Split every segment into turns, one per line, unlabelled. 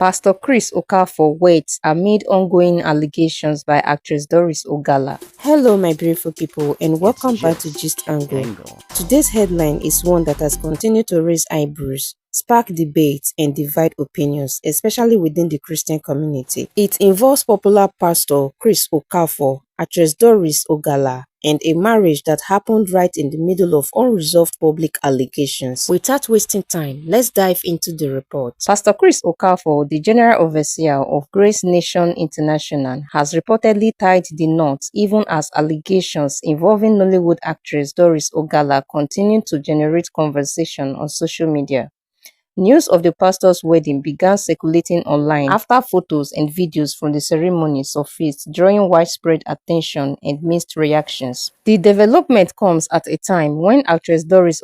Pastor Chris Okafor waits amid ongoing allegations by actress Doris.
Hello my beautiful people and welcome back to Gist Angle. Today's headline is one that has continued to raise eyebrows, spark debates and divide opinions, especially within the Christian community. It involves popular pastor Chris Okafor, actress Doris, and a marriage that happened right in the middle of unresolved public allegations. Without wasting time, let's dive into the report.
Pastor Chris Okafor, the General Overseer of Grace Nation International, has reportedly tied the knot even as allegations involving Nollywood actress Doris continue to generate conversation on social media. News of the pastor's wedding began circulating online after photos and videos from the ceremony surfaced, drawing widespread attention and mixed reactions. The development comes at a time when actress Doris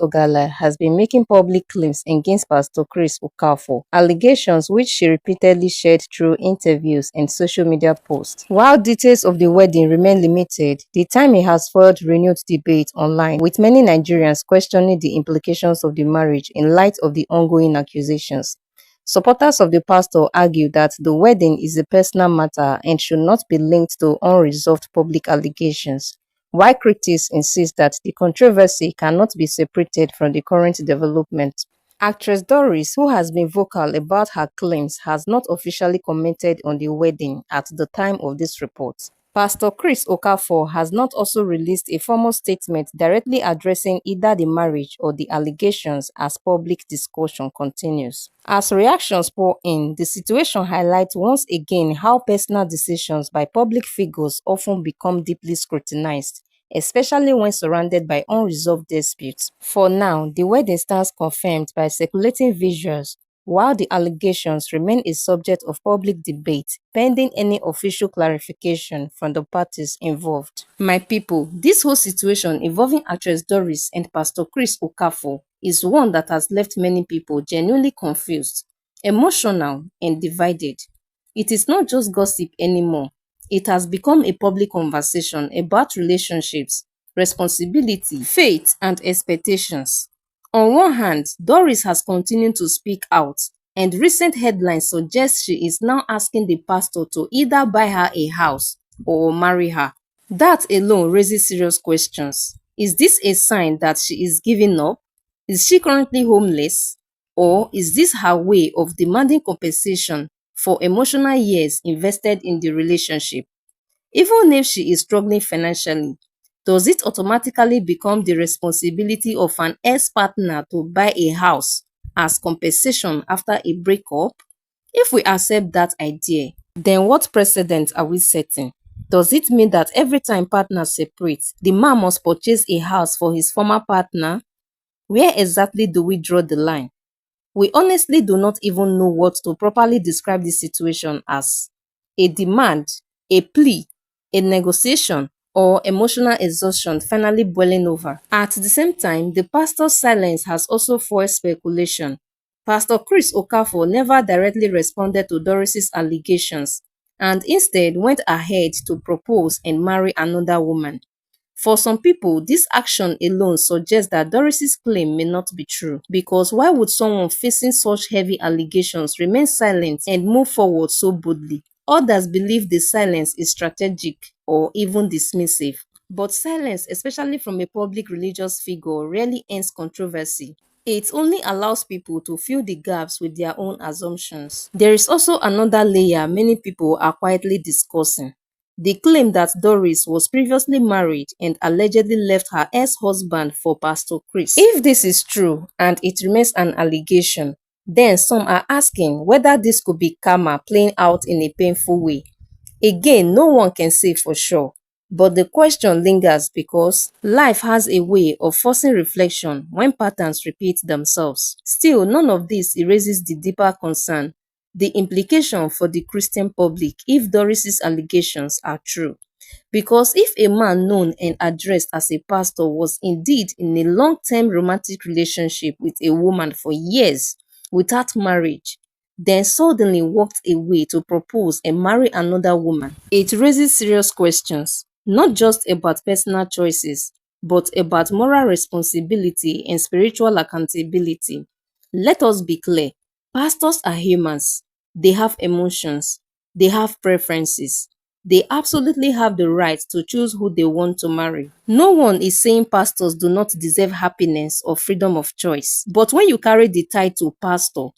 has been making public claims against Pastor Chris Okafor, allegations which she repeatedly shared through interviews and social media posts. While details of the wedding remain limited, the timing has fueled renewed debate online, with many Nigerians questioning the implications of the marriage in light of the ongoing accusations. Supporters of the pastor argue that the wedding is a personal matter and should not be linked to unresolved public allegations, while critics insist that the controversy cannot be separated from the current development. Actress Doris, who has been vocal about her claims, has not officially commented on the wedding at the time of this report. Pastor Chris Okafor has not also released a formal statement directly addressing either the marriage or the allegations as public discussion continues. As reactions pour in, the situation highlights once again how personal decisions by public figures often become deeply scrutinized, especially when surrounded by unresolved disputes. For now, the wedding stands confirmed by circulating visuals, while the allegations remain a subject of public debate pending any official clarification from the parties involved. My people, this whole situation involving actress Doris and Pastor Chris Okafor is one that has left many people genuinely confused, emotional, and divided. It is not just gossip anymore. It has become a public conversation about relationships, responsibility, faith, and expectations. On one hand, Doris has continued to speak out, and recent headlines suggest she is now asking the pastor to either buy her a house or marry her. That alone raises serious questions. Is this a sign that she is giving up? Is she currently homeless? Or is this her way of demanding compensation for emotional years invested in the relationship? Even if she is struggling financially, does it automatically become the responsibility of an ex-partner to buy a house as compensation after a breakup? If we accept that idea, then what precedent are we setting? Does it mean that every time partners separate, the man must purchase a house for his former partner? Where exactly do we draw the line? We honestly do not even know what to properly describe this situation as: a demand, a plea, a negotiation, or emotional exhaustion finally boiling over. At the same time, the pastor's silence has also fueled speculation. Pastor Chris Okafor never directly responded to Doris's allegations and instead went ahead to propose and marry another woman. For some people, this action alone suggests that Doris's claim may not be true, because why would someone facing such heavy allegations remain silent and move forward so boldly? Others believe the silence is strategic or even dismissive. But silence, especially from a public religious figure, rarely ends controversy. It only allows people to fill the gaps with their own assumptions. There is also another layer many people are quietly discussing: the claim that Doris was previously married and allegedly left her ex-husband for Pastor Chris. If this is true and it remains an allegation, then some are asking whether this could be karma playing out in a painful way. Again, no one can say for sure, but the question lingers because life has a way of forcing reflection when patterns repeat themselves. Still, none of this erases the deeper concern: the implication for the Christian public if Doris's allegations are true. Because if a man known and addressed as a pastor was indeed in a long-term romantic relationship with a woman for years without marriage, then suddenly walked away to propose and marry another woman, it raises serious questions, not just about personal choices, but about moral responsibility and spiritual accountability. Let us be clear: pastors are humans. They have emotions. They have preferences. They absolutely have the right to choose who they want to marry. No one is saying pastors do not deserve happiness or freedom of choice. But when you carry the title pastor,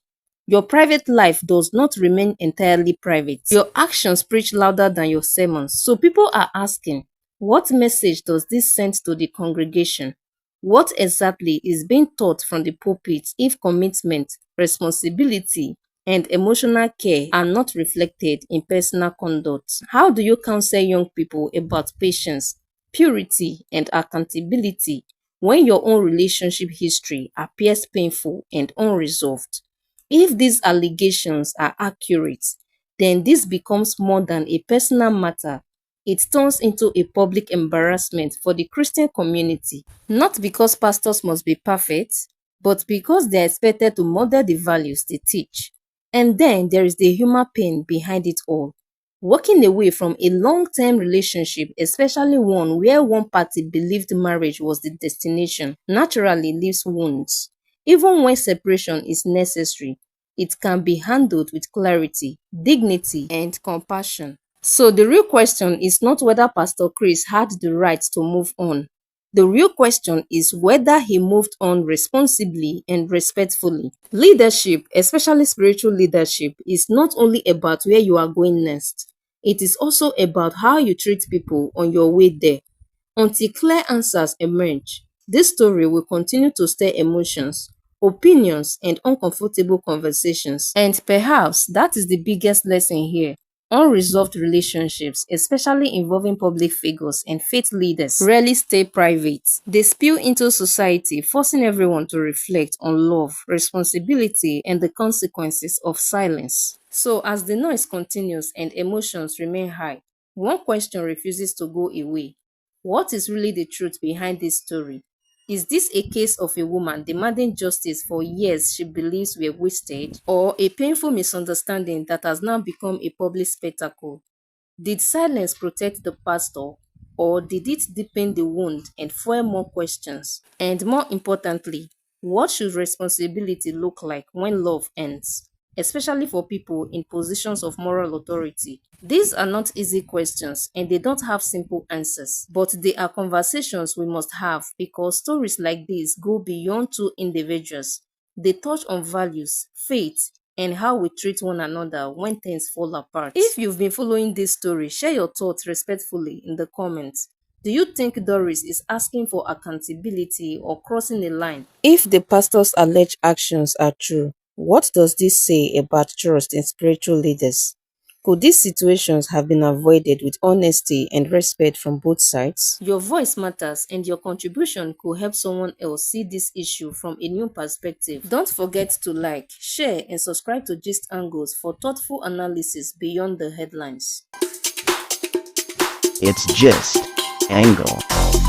your private life does not remain entirely private. Your actions preach louder than your sermons. So people are asking, what message does this send to the congregation? What exactly is being taught from the pulpit if commitment, responsibility, and emotional care are not reflected in personal conduct? How do you counsel young people about patience, purity, and accountability when your own relationship history appears painful and unresolved? If these allegations are accurate, then this becomes more than a personal matter. It turns into a public embarrassment for the Christian community, not because pastors must be perfect, but because they are expected to model the values they teach. And then there is the human pain behind it all. Walking away from a long-term relationship, especially one where one party believed marriage was the destination, naturally leaves wounds. Even when separation is necessary, it can be handled with clarity, dignity, and compassion. So the real question is not whether Pastor Chris had the right to move on. The real question is whether he moved on responsibly and respectfully. Leadership, especially spiritual leadership, is not only about where you are going next. It is also about how you treat people on your way there. Until clear answers emerge, this story will continue to stir emotions, opinions, and uncomfortable conversations. And perhaps that is the biggest lesson here. Unresolved relationships, especially involving public figures and faith leaders, rarely stay private. They spill into society, forcing everyone to reflect on love, responsibility, and the consequences of silence. So, as the noise continues and emotions remain high, one question refuses to go away. What is really the truth behind this story? Is this a case of a woman demanding justice for years she believes were wasted, or a painful misunderstanding that has now become a public spectacle? Did silence protect the pastor, or did it deepen the wound and fuel more questions? And more importantly, what should responsibility look like when love ends, especially for people in positions of moral authority? These are not easy questions and they don't have simple answers, but they are conversations we must have because stories like this go beyond two individuals. They touch on values, faith, and how we treat one another when things fall apart. If you've been following this story, share your thoughts respectfully in the comments. Do you think Doris is asking for accountability or crossing a line?
If the pastor's alleged actions are true, what does this say about trust in spiritual leaders? Could these situations have been avoided with honesty and respect from both sides?
Your voice matters and your contribution could help someone else see this issue from a new perspective. Don't forget to like, share, and subscribe to Gist Angles for thoughtful analysis beyond the headlines.
It's just Angle.